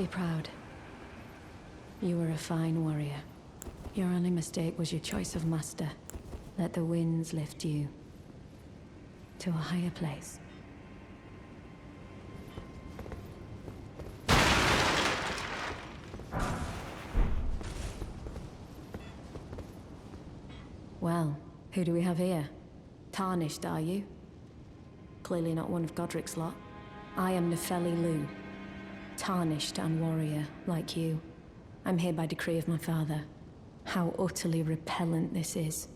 rightly proud. You were a fine warrior. Your only mistake was your choice of master. Let the winds lift you to a higher place. Well, who do we have here? Tarnished, are you? Clearly not one of Godrick's lot. I am Nepheli Lu. Tarnished and warrior, like you. I'm here by decree of my father. How utterly repellent this is.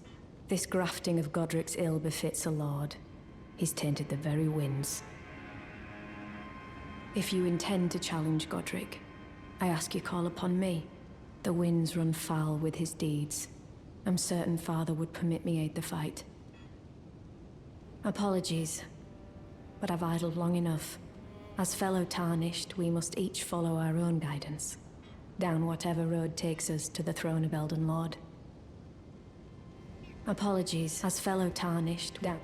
This grafting of Godrick's ill befits a lord. He's tainted the very winds. If you intend to challenge Godrick, I ask you call upon me. The winds run foul with his deeds. I'm certain father would permit me aid the fight. Apologies, but I've idled long enough. As fellow Tarnished, we must each follow our own guidance, down whatever road takes us to the throne of Elden Lord. Apologies, as fellow Tarnished, down.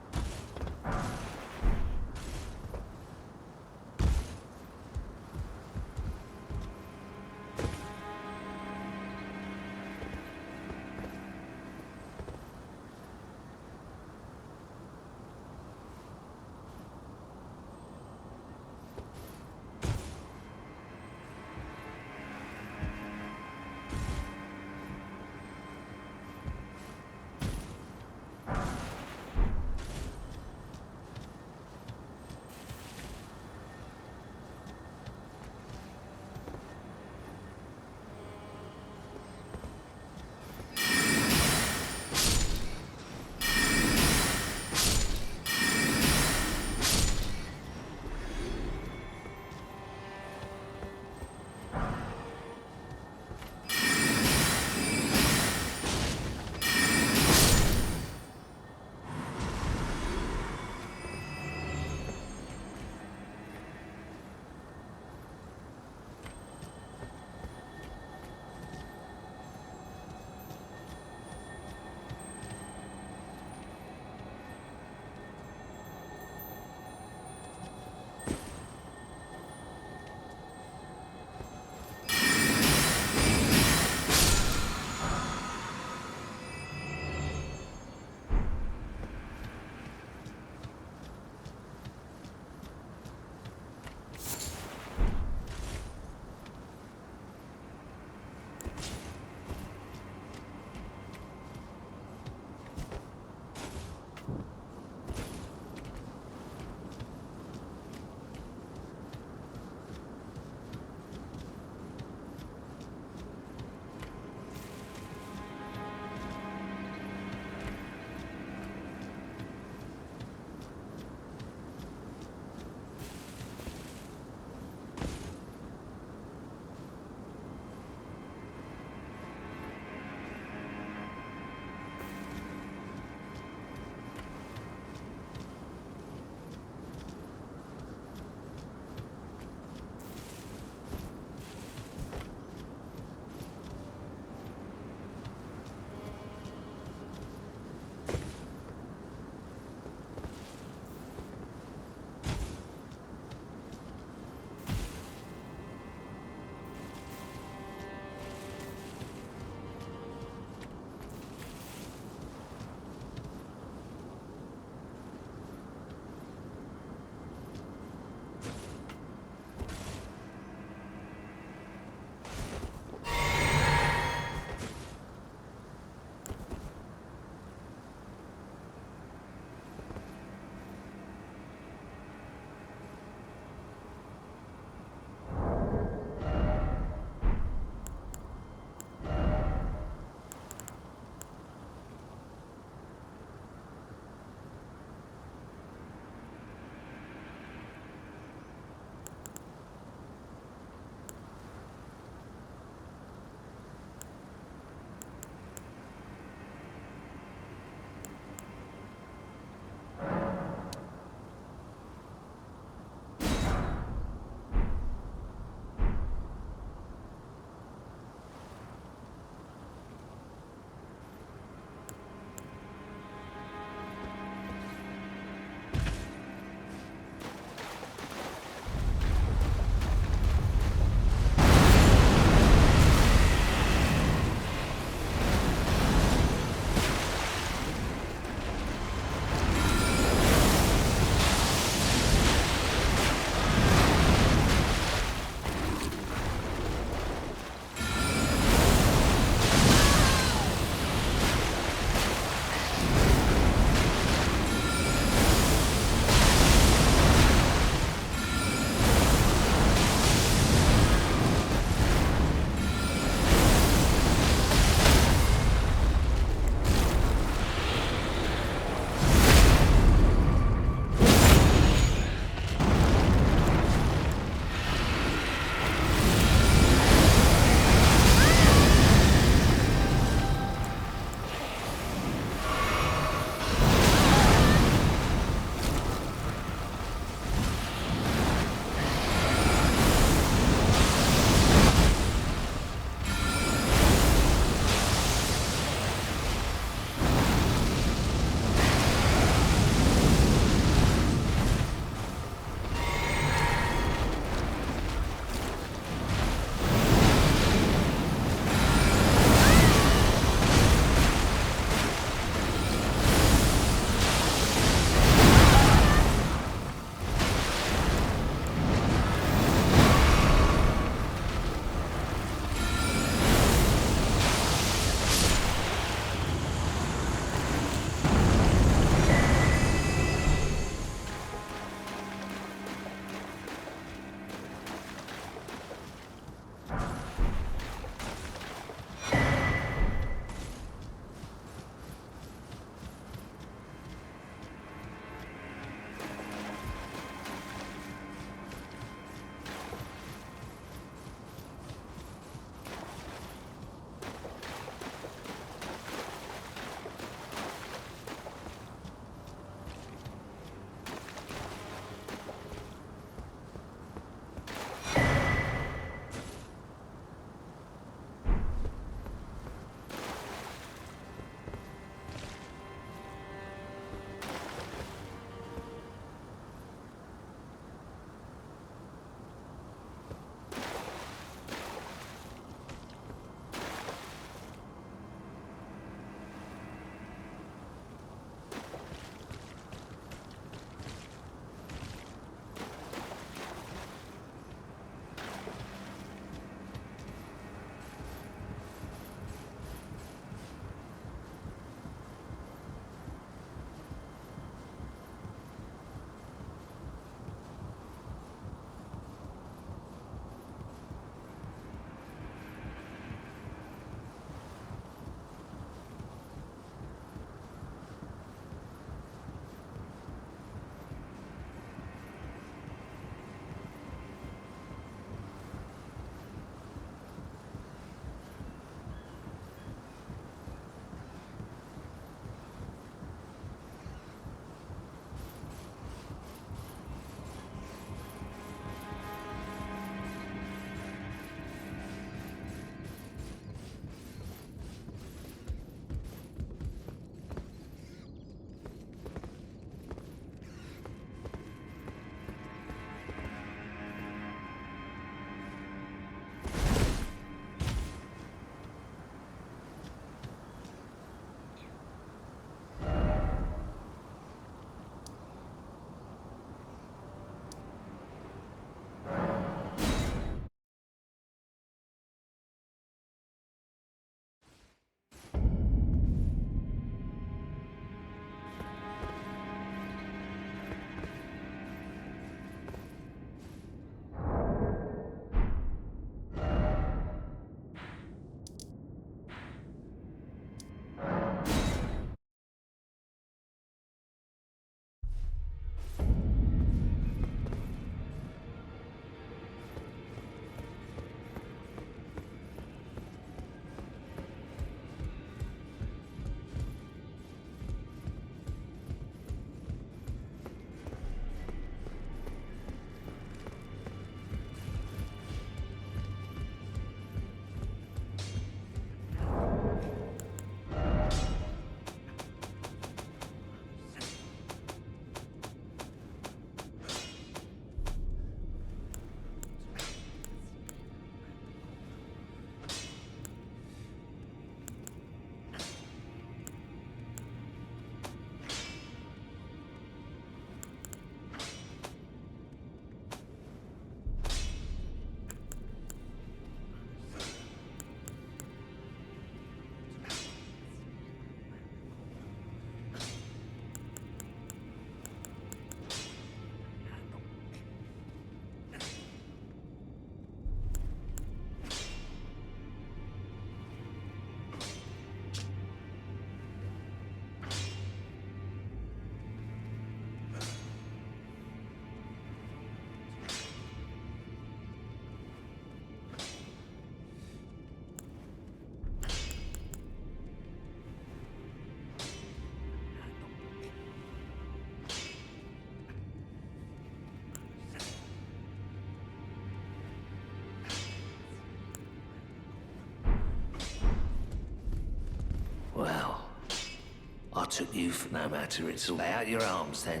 took you for no matter, it's all. Lay out your arms then.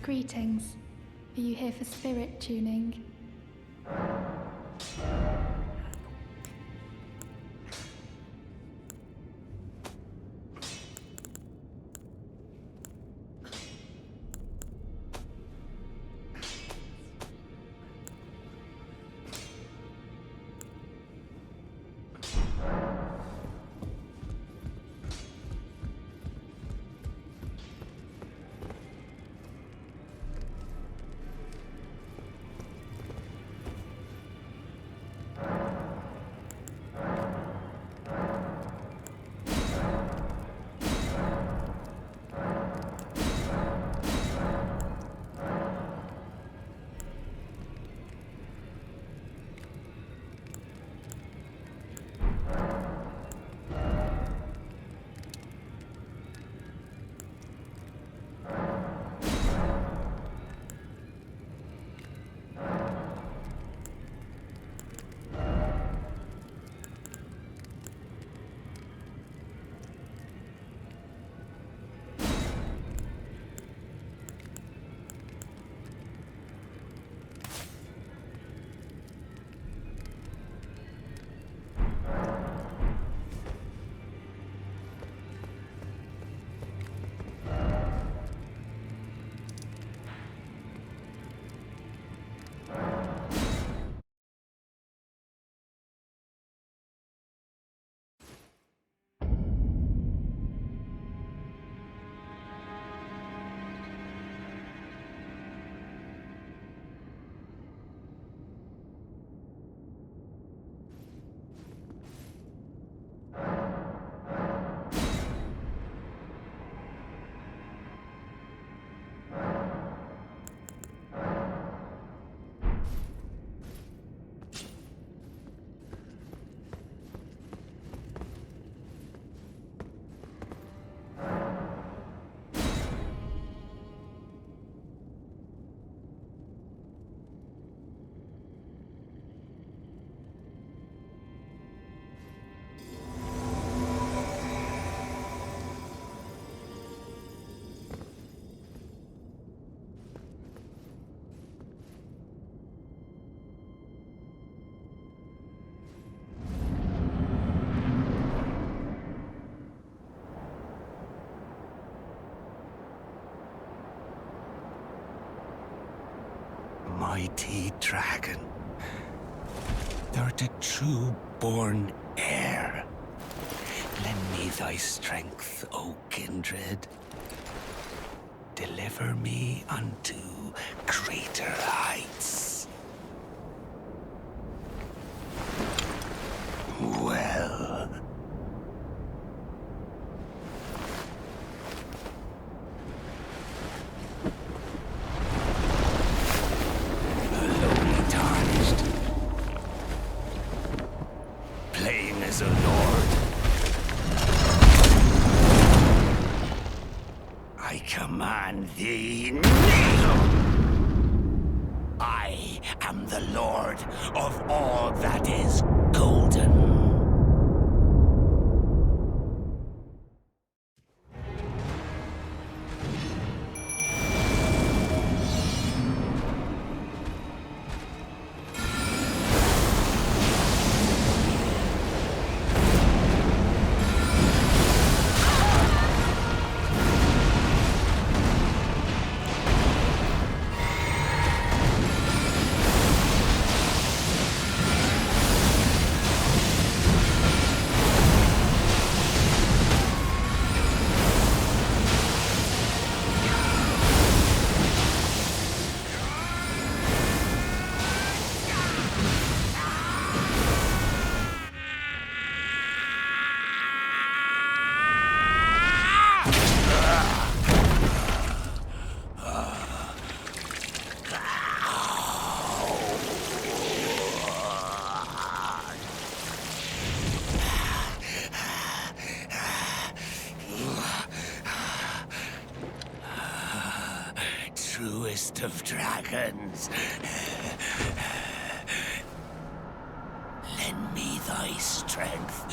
Greetings. Are you here for spirit tuning? Mighty dragon, thou the true-born heir. Lend me thy strength, O kindred. Deliver me unto greater heights. Well. As a lord, I command thee, kneel! I am the lord of all that is golden. mightiest of dragons. Lend me thy strength.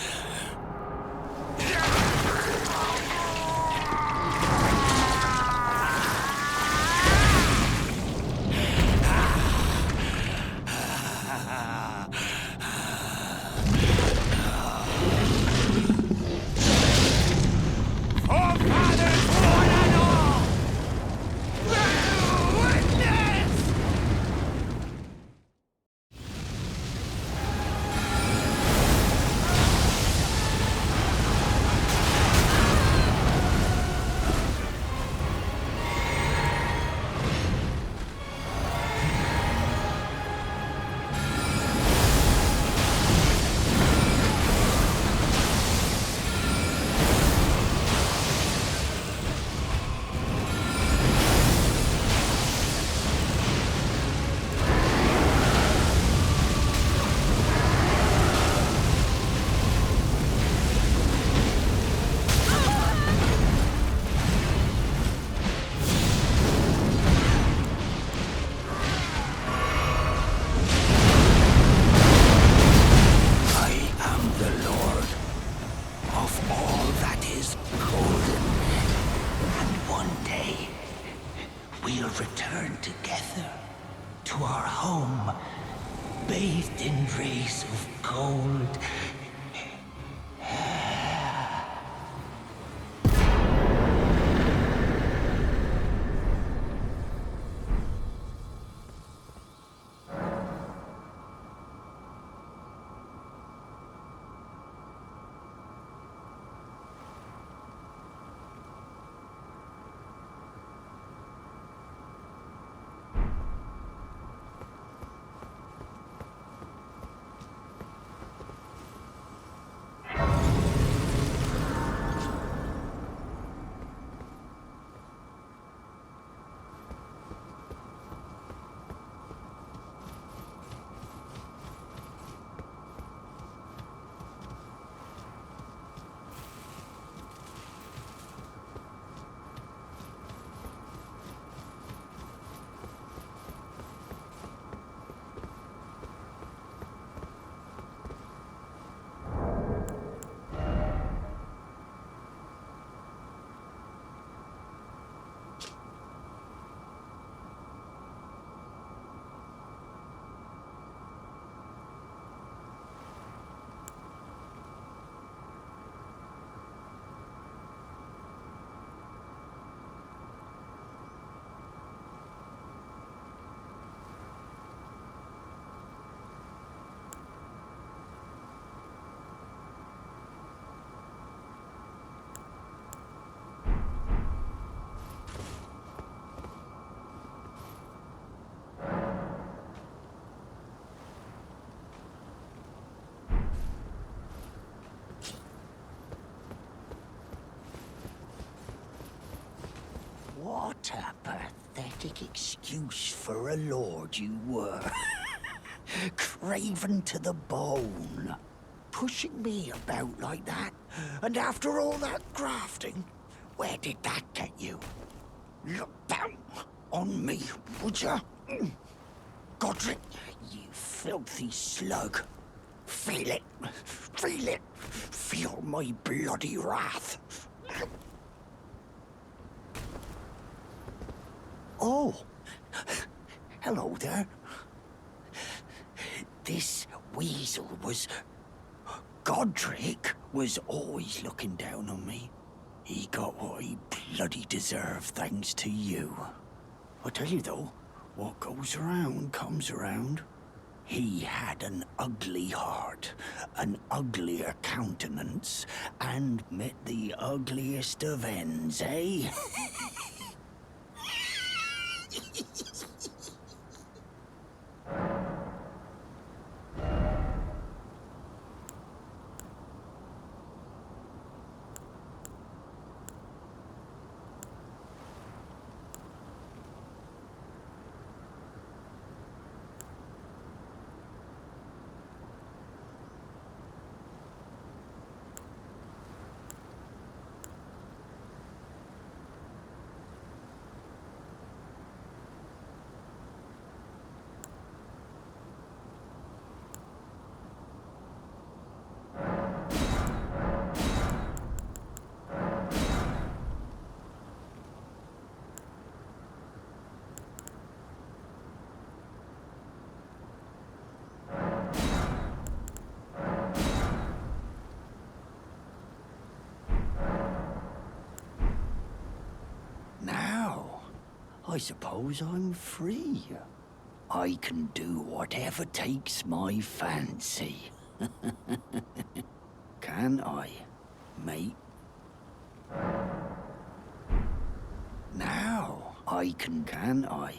What a pathetic excuse for a lord you were. Craven to the bone. Pushing me about like that. And after all that grafting, where did that get you? Look down on me, would ya? Godrick, you filthy slug. Feel it. Feel it. Feel my bloody wrath. Oh, hello there. This weasel was... Godrick was always looking down on me. He got what he bloody deserved thanks to you. I tell you though, what goes around comes around. He had an ugly heart, an uglier countenance, and met the ugliest of ends, eh? I suppose I'm free. I can do whatever takes my fancy. Can I, mate? Now I can I?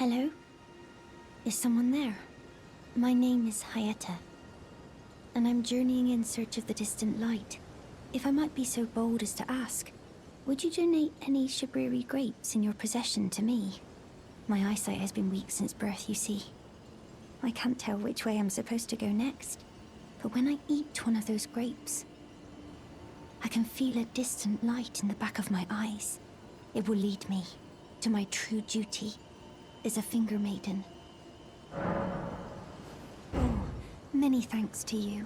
Hello? Is someone there? My name is Hyetta, and I'm journeying in search of the distant light. If I might be so bold as to ask, would you donate any Shabriri grapes in your possession to me? My eyesight has been weak since birth, you see. I can't tell which way I'm supposed to go next, but when I eat one of those grapes, I can feel a distant light in the back of my eyes. It will lead me to my true duty as a finger maiden. Oh, many thanks to you.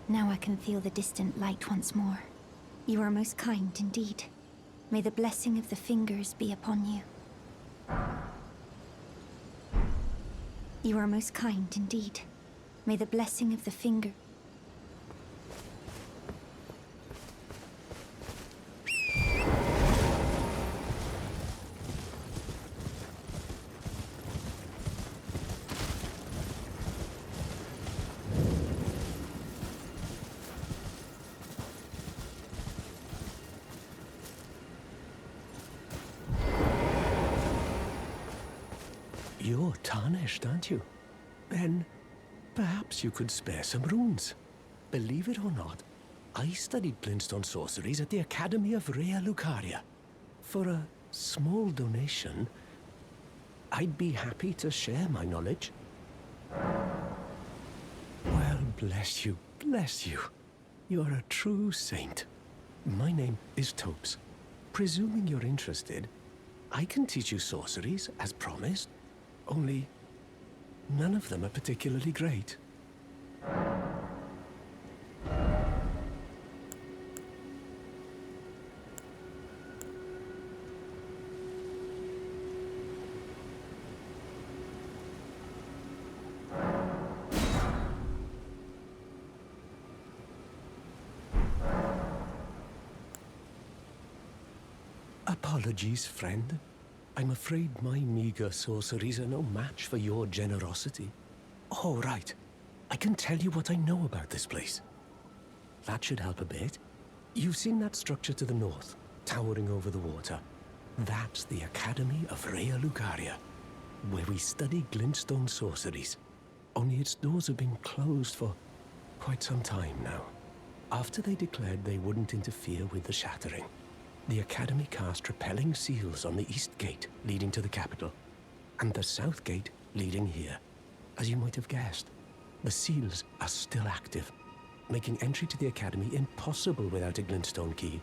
Now I can feel the distant light once more. You are most kind indeed. May the blessing of the fingers be upon you. You are most kind indeed. May the blessing of the finger... You're tarnished, aren't you? Then, perhaps you could spare some runes. Believe it or not, I studied glintstone sorceries at the Academy of Rea Lucaria. For a small donation, I'd be happy to share my knowledge. Well, bless you, bless you. You're a true saint. My name is Topes. Presuming you're interested, I can teach you sorceries, as promised. Only, none of them are particularly great. Apologies, friend. I'm afraid my meager sorceries are no match for your generosity. Oh, right. I can tell you what I know about this place. That should help a bit. You've seen that structure to the north, towering over the water. That's the Academy of Rea Lucaria, where we study glintstone sorceries. Only its doors have been closed for quite some time now. After they declared they wouldn't interfere with the shattering, the Academy cast repelling seals on the east gate leading to the capital, and the south gate leading here. As you might have guessed, the seals are still active, making entry to the Academy impossible without a glintstone key.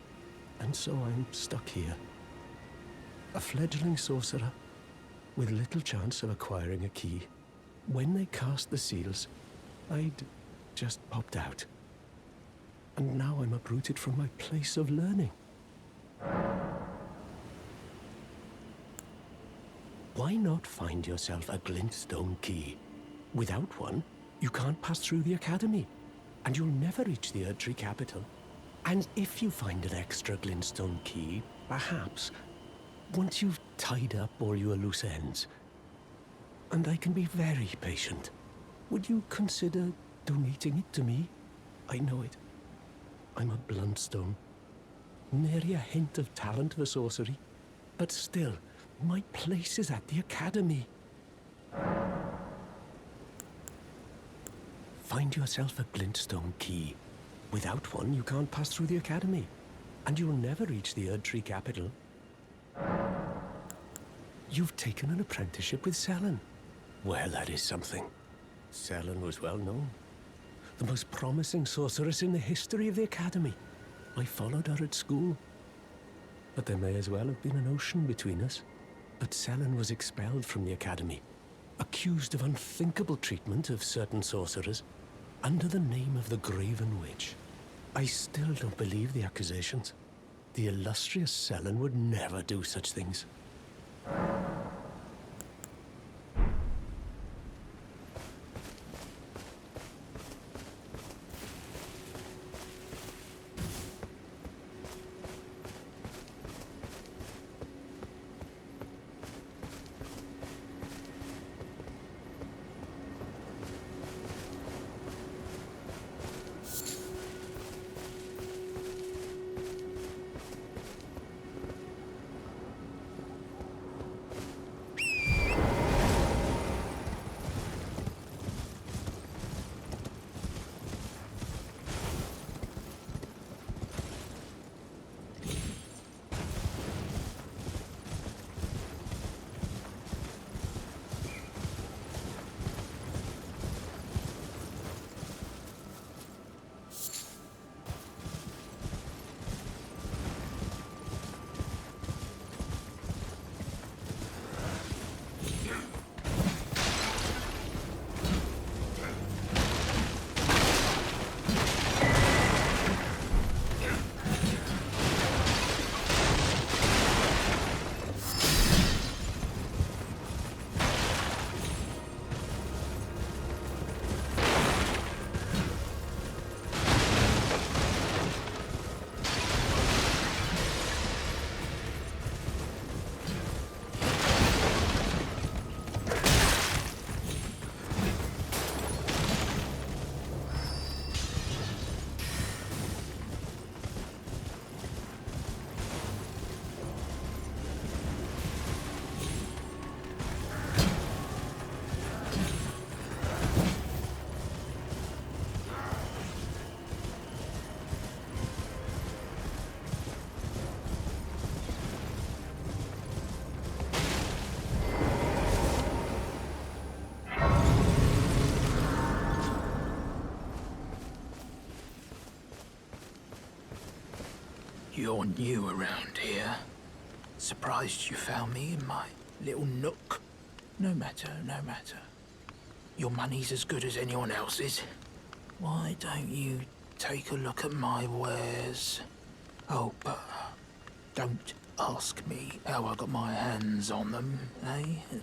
And so I'm stuck here. A fledgling sorcerer with little chance of acquiring a key. When they cast the seals, I'd just popped out. And now I'm uprooted from my place of learning. Why not find yourself a glintstone key? Without one, you can't pass through the Academy, and you'll never reach the Erdtree capital. And if you find an extra glintstone key, perhaps, once you've tied up all your loose ends, and I can be very patient, would you consider donating it to me? I know it. I'm a bluntstone. Nary a hint of talent for sorcery, but still, my place is at the Academy. Find yourself a glintstone key. Without one, you can't pass through the Academy, and you'll never reach the Erdtree capital. You've taken an apprenticeship with Selen. Well, that is something. Selen was well known. The most promising sorceress in the history of the Academy. I followed her at school. But there may as well have been an ocean between us. But Selen was expelled from the Academy, accused of unthinkable treatment of certain sorcerers, under the name of the Graven Witch. I still don't believe the accusations. The illustrious Selen would never do such things. You're new around here. Surprised you found me in my little nook. No matter, no matter. Your money's as good as anyone else's. Why don't you take a look at my wares? Oh, but don't ask me how I got my hands on them, eh?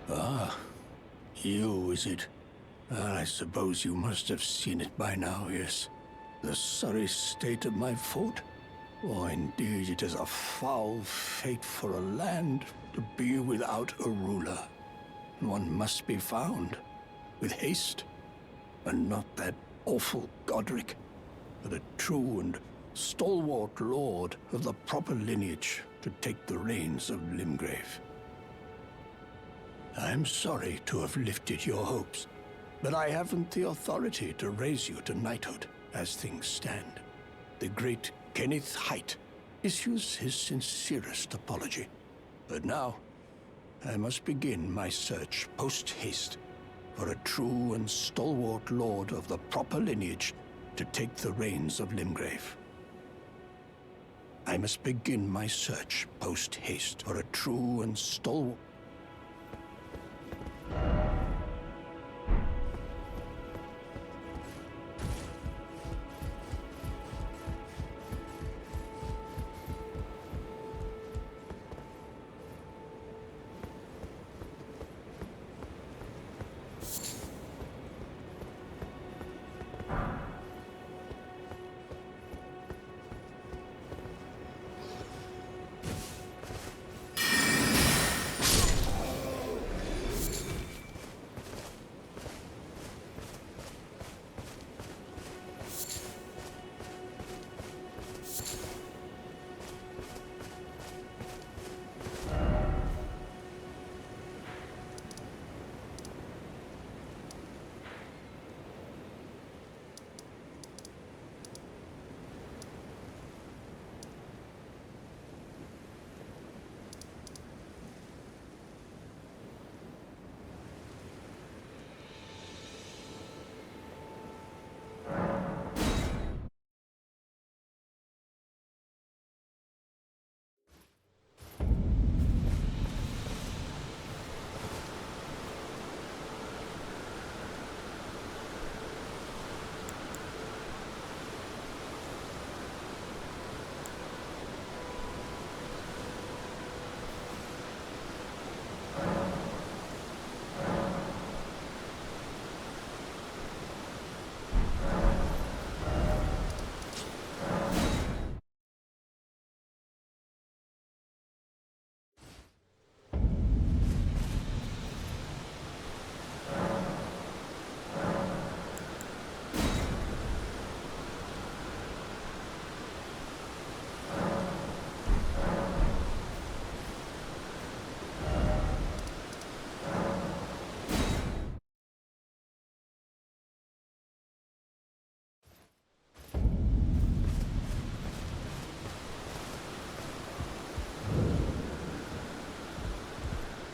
Ah, you, is it? I suppose you must have seen it by now, yes. The sorry state of my fort? Oh, indeed, it is a foul fate for a land to be without a ruler. One must be found, with haste, and not that awful Godrick, but a true and stalwart lord of the proper lineage to take the reins of Limgrave. I'm sorry to have lifted your hopes, but I haven't the authority to raise you to knighthood as things stand. The great Kenneth Height issues his sincerest apology. But now, I must begin my search post-haste for a true and stalwart lord of the proper lineage to take the reins of Limgrave. I must begin my search post-haste for a true and stalwart...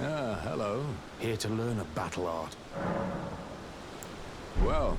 Ah, hello. Here to learn a battle art. Well,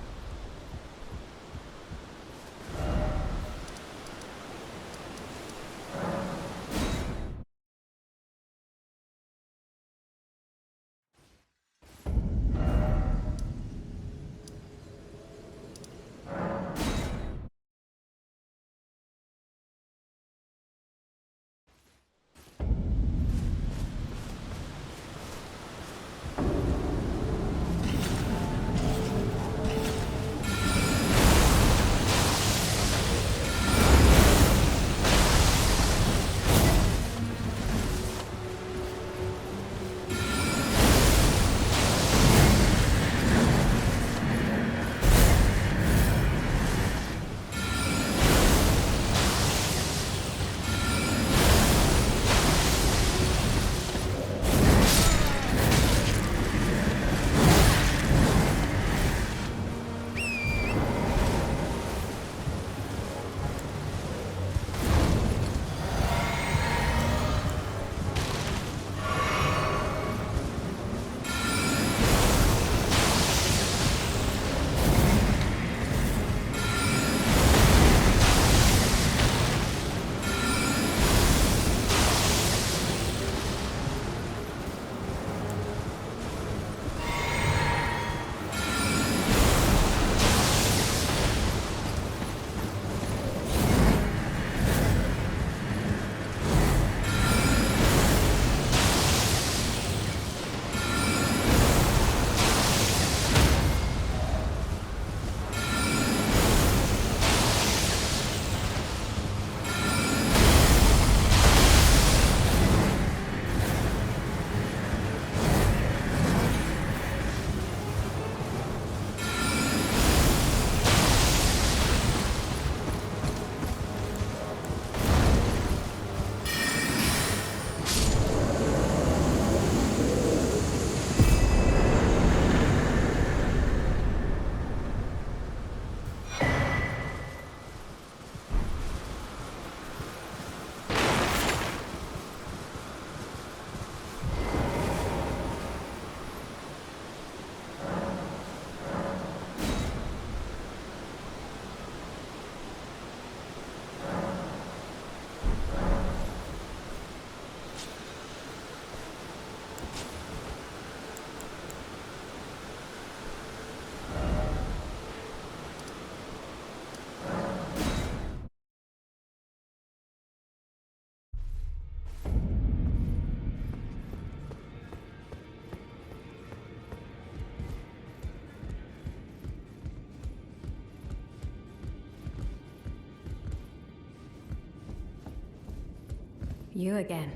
You again.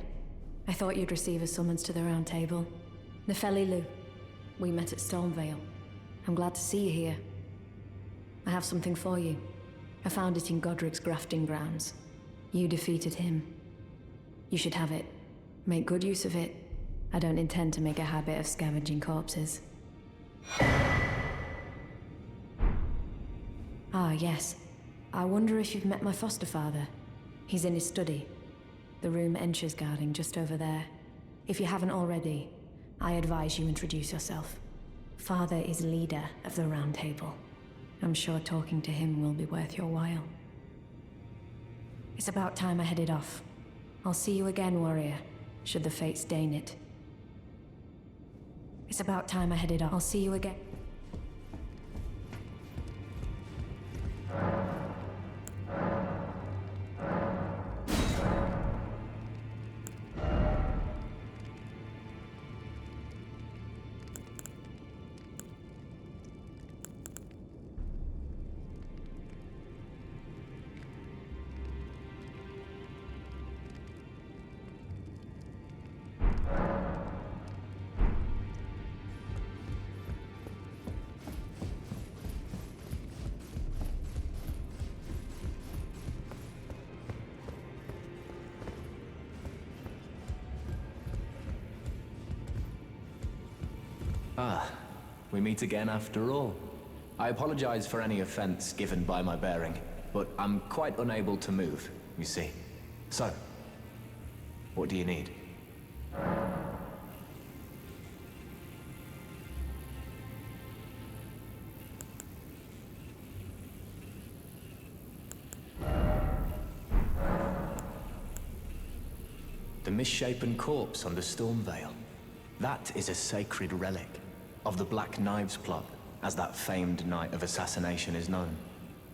I thought you'd receive a summons to the Round Table. Nefeli Lu. We met at Stormveil. I'm glad to see you here. I have something for you. I found it in Godrick's grafting grounds. You defeated him. You should have it. Make good use of it. I don't intend to make a habit of scavenging corpses. Ah, yes. I wonder if you've met my foster father. He's in his study. The room Ensha's guarding just over there. If you haven't already, I advise you introduce yourself. Father is leader of the Round Table. I'm sure talking to him will be worth your while. It's about time I headed off. I'll see you again, warrior, should the fates deign it. It's about time I headed off. I'll see you again. Ah, we meet again after all. I apologize for any offense given by my bearing, but I'm quite unable to move, you see. So, what do you need? The misshapen corpse under Stormveil. That is a sacred relic of the Black Knives plot, as that famed night of assassination is known.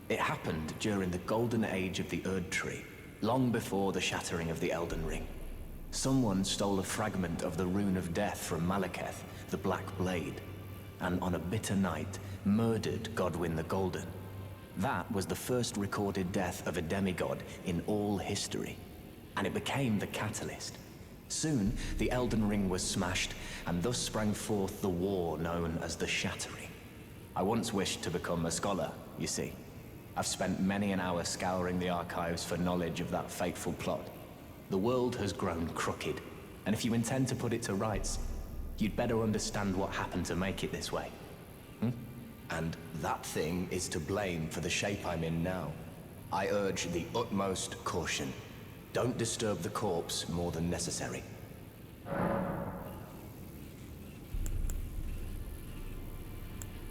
It happened during the golden age of the Erd Tree, long before the shattering of the Elden Ring. Someone stole a fragment of the Rune of Death from Malekith, the Black Blade, and on a bitter night, murdered Godwyn the Golden. That was the first recorded death of a demigod in all history, and it became the catalyst. Soon, the Elden Ring was smashed, and thus sprang forth the war known as the Shattering. I once wished to become a scholar, you see. I've spent many an hour scouring the archives for knowledge of that fateful plot. The world has grown crooked, and if you intend to put it to rights, you'd better understand what happened to make it this way. And that thing is to blame for the shape I'm in now. I urge the utmost caution. Don't disturb the corpse more than necessary.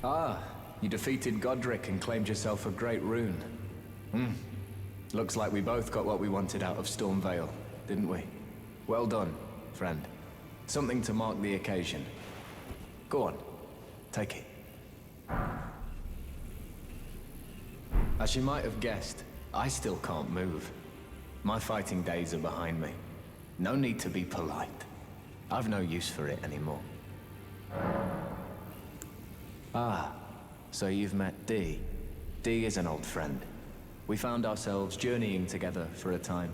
Ah, you defeated Godrick and claimed yourself a great rune. Looks like we both got what we wanted out of Stormveil, didn't we? Well done, friend. Something to mark the occasion. Go on, take it. As you might have guessed, I still can't move. My fighting days are behind me. No need to be polite. I've no use for it anymore. Ah, so you've met Dee. Dee is an old friend. We found ourselves journeying together for a time,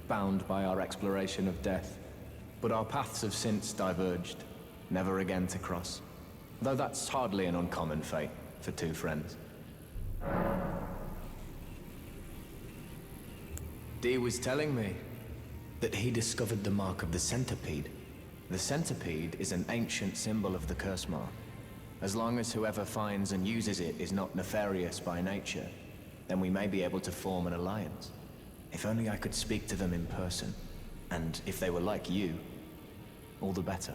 bound by our exploration of death. But our paths have since diverged, never again to cross. Though that's hardly an uncommon fate for two friends. Dee was telling me that he discovered the mark of the centipede. The centipede is an ancient symbol of the curse mark. As long as whoever finds and uses it is not nefarious by nature, then we may be able to form an alliance. If only I could speak to them in person, and if they were like you, all the better.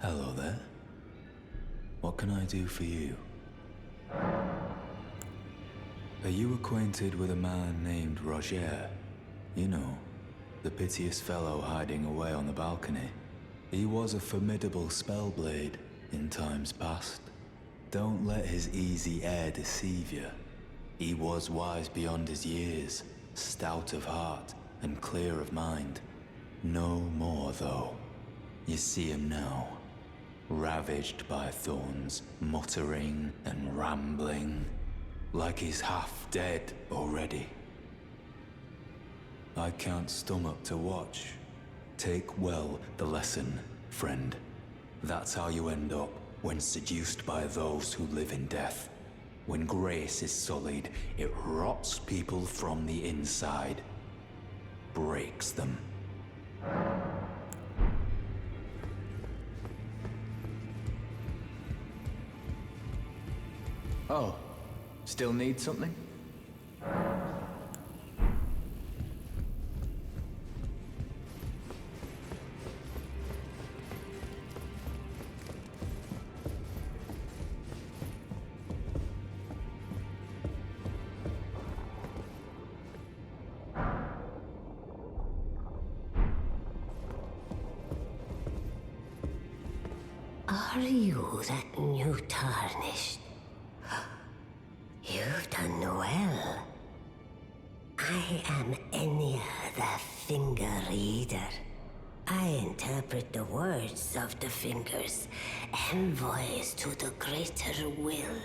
Hello there. What can I do for you? Are you acquainted with a man named Roger? You know, the piteous fellow hiding away on the balcony. He was a formidable spellblade in times past. Don't let his easy air deceive you. He was wise beyond his years, stout of heart and clear of mind. No more, though. You see him now. ravaged by thorns, muttering and rambling, like he's half dead already. I can't stomach to watch. Take well the lesson, friend. That's how you end up when seduced by those who live in death. When grace is sullied, it rots people from the inside, breaks them. Oh, still need something? Are you that new tarnished? You've done well. I am Enya the Finger Reader. I interpret the words of the fingers, envoys to the greater will.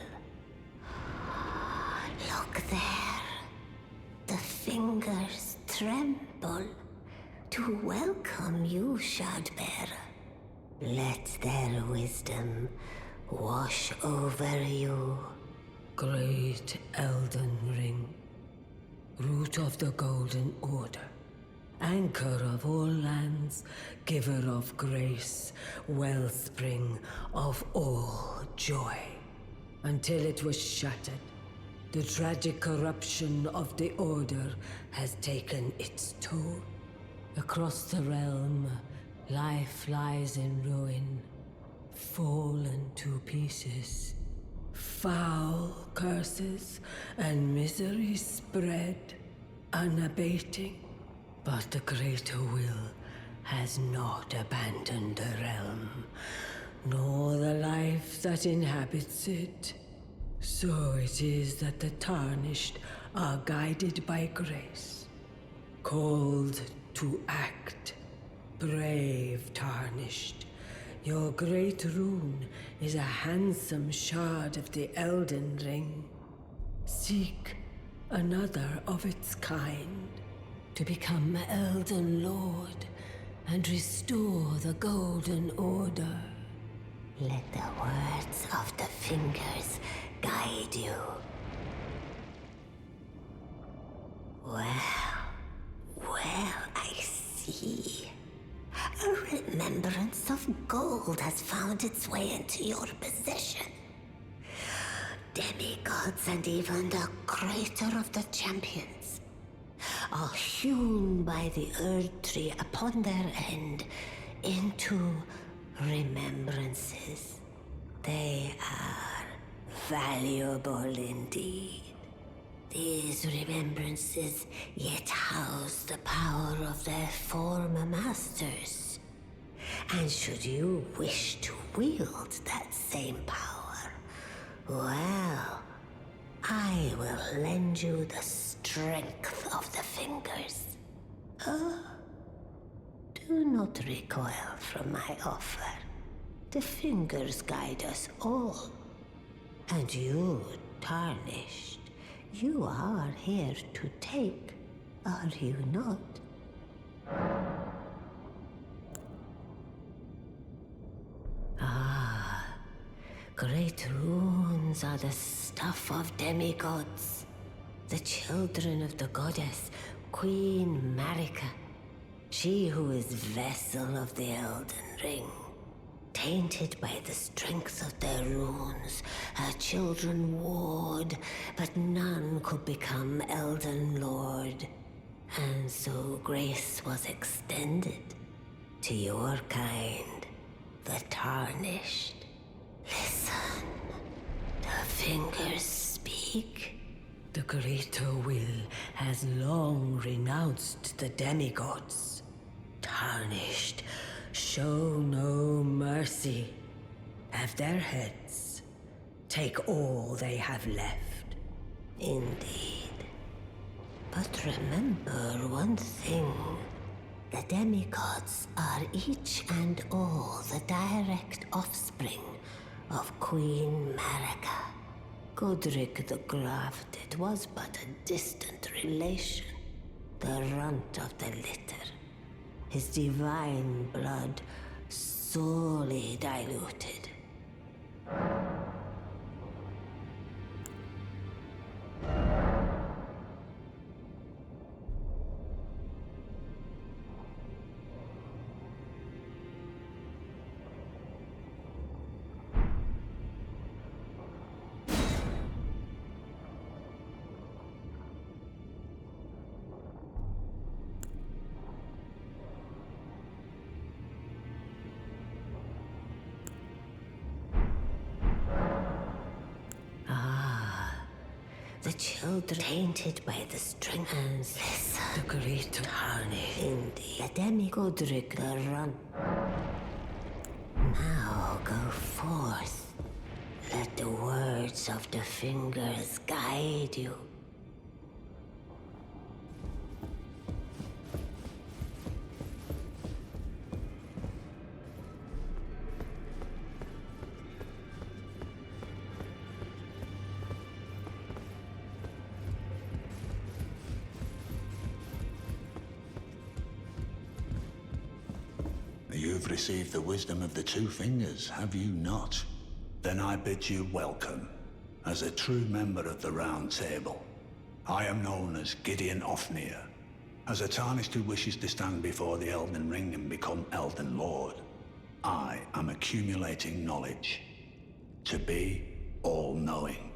Look there. The fingers tremble to welcome you, Shardbearer. Let their wisdom wash over you. Great Elden Ring, root of the Golden Order, anchor of all lands, giver of grace, wellspring of all joy. Until it was shattered, the tragic corruption of the Order has taken its toll. Across the realm, life lies in ruin, fallen to pieces. Foul curses and misery spread, unabating. But the greater will has not abandoned the realm, nor the life that inhabits it. So it is that the tarnished are guided by grace, called to act. Brave tarnished, your great rune is a handsome shard of the Elden Ring. Seek another of its kind to become Elden Lord and restore the Golden Order. Let the words of the fingers guide you. Well, I see. A remembrance of gold has found its way into your possession. Demigods and even the greater of the champions are hewn by the Earth Tree upon their end into remembrances. They are valuable indeed. These remembrances yet house the power of their former masters. And should you wish to wield that same power, well, I will lend you the strength of the fingers. Do not recoil from my offer. The fingers guide us all. And you, tarnished, you are here to take, are you not? Great runes are the stuff of demigods, the children of the goddess, Queen Marika, she who is vessel of the Elden Ring. Tainted by the strength of their runes, her children warred, but none could become Elden Lord. And so grace was extended to your kind, the tarnished. Listen, the fingers speak. The greater will has long renounced the demigods. Tarnished, show no mercy. Have their heads. Take all they have left. Indeed. But remember one thing. The demigods are each and all the direct offspring of Queen Marika. Godrick the Grafted was but a distant relation, the runt of the litter. His divine blood sorely diluted. The children tainted by the string and this, the great tarnish. Indeed, the demigod the run. Now go forth. Let the words of the fingers guide you. You've received the wisdom of the two fingers, have you not? Then I bid you welcome, as a true member of the Round Table. I am known as Gideon Ofnir, as a Tarnished who wishes to stand before the Elden Ring and become Elden Lord. I am accumulating knowledge, to be all-knowing.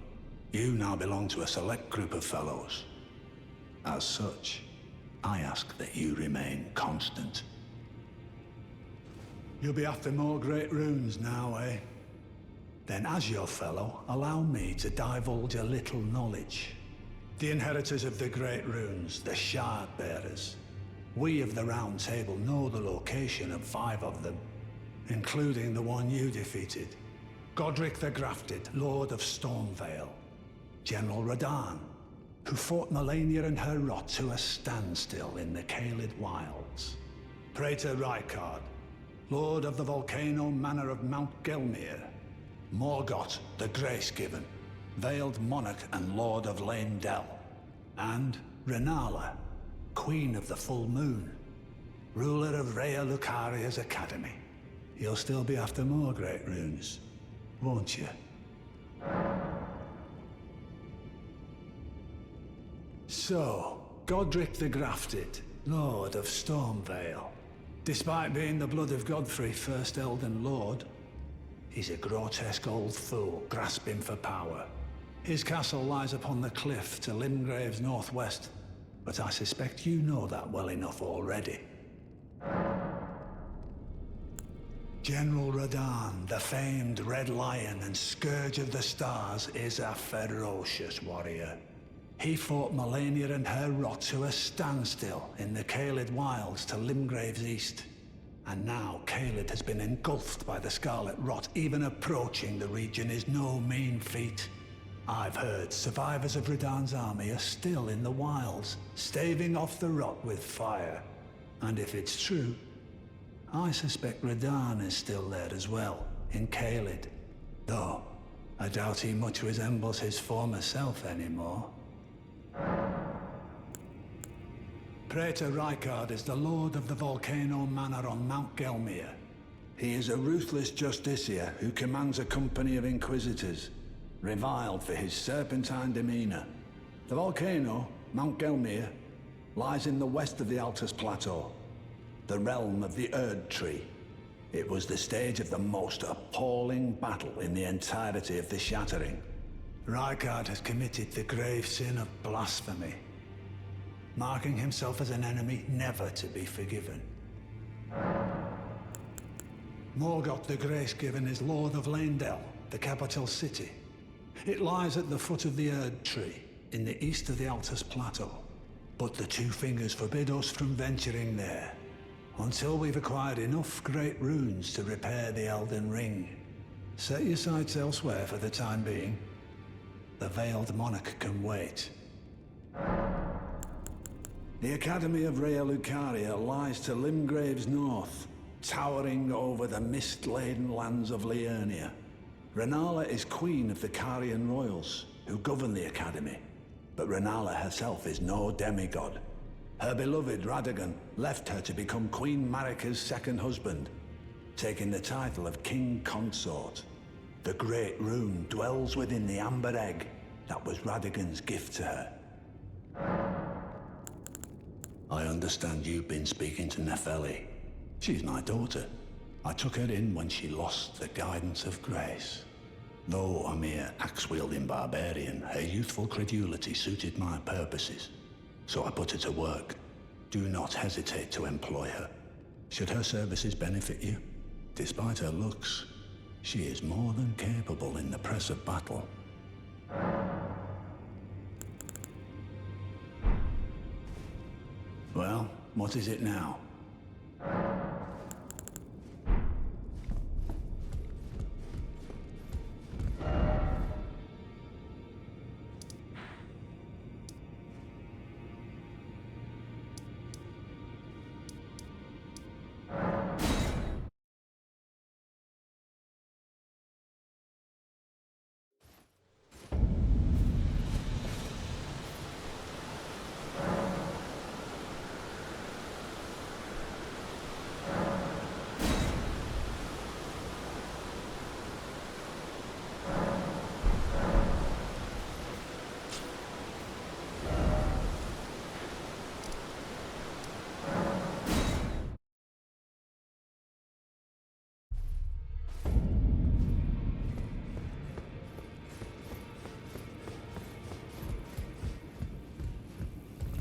You now belong to a select group of fellows. As such, I ask that you remain constant. You'll be after more great runes now, eh? Then as your fellow, allow me to divulge a little knowledge. The inheritors of the great runes, the Shard Bearers. We of the Round Table know the location of 5 of them, including the one you defeated. Godrick the Grafted, Lord of Stormveil. General Radahn, who fought Malenia and her rot to a standstill in the Caelid wilds. Praetor Rykard, Lord of the volcano manor of Mount Gelmir. Morgott the Grace-Given, Veiled Monarch and Lord of Leyndell. And Renala, Queen of the Full Moon, ruler of Rhea Lucaria's academy. You'll still be after more great runes, won't you? So, Godrick the Grafted, Lord of Stormveil. Despite being the blood of Godfrey, first Elden Lord, he's a grotesque old fool grasping for power. His castle lies upon the cliff to Limgrave's northwest, but I suspect you know that well enough already. General Radahn, the famed Red Lion and Scourge of the Stars, is a ferocious warrior. He fought Malenia and her rot to a standstill in the Caelid wilds to Limgrave's east. And now Caelid has been engulfed by the Scarlet Rot. Even approaching the region is no mean feat. I've heard survivors of Radahn's army are still in the wilds, staving off the rot with fire. And if it's true, I suspect Radahn is still there as well, in Caelid. Though, I doubt he much resembles his former self anymore. Praetor Rykard is the Lord of the Volcano Manor on Mount Gelmir. He is a ruthless justiciar who commands a company of inquisitors, reviled for his serpentine demeanor. The volcano, Mount Gelmir, lies in the west of the Altus Plateau, the realm of the Erd Tree. It was the stage of the most appalling battle in the entirety of the Shattering. Rykard has committed the grave sin of blasphemy, marking himself as an enemy never to be forgiven. Morgott the Grace-Given is Lord of Leyndell, the capital city. It lies at the foot of the Erd Tree, in the east of the Altus Plateau. But the two fingers forbid us from venturing there, until we've acquired enough great runes to repair the Elden Ring. Set your sights elsewhere for the time being. The Veiled Monarch can wait. The Academy of Rea Lucaria lies to Limgrave's north, towering over the mist-laden lands of Liurnia. Renala is queen of the Carian royals, who govern the Academy. But Renala herself is no demigod. Her beloved Radagon left her to become Queen Marika's second husband, taking the title of King Consort. The Great Rune dwells within the Amber Egg that was Radagon's gift to her. I understand you've been speaking to Nefeli. She's my daughter. I took her in when she lost the guidance of grace. Though a mere axe-wielding barbarian, her youthful credulity suited my purposes. So I put her to work. Do not hesitate to employ her. Should her services benefit you, despite her looks, she is more than capable in the press of battle. Well, what is it now?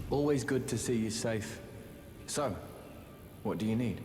Always good to see you safe. So, what do you need?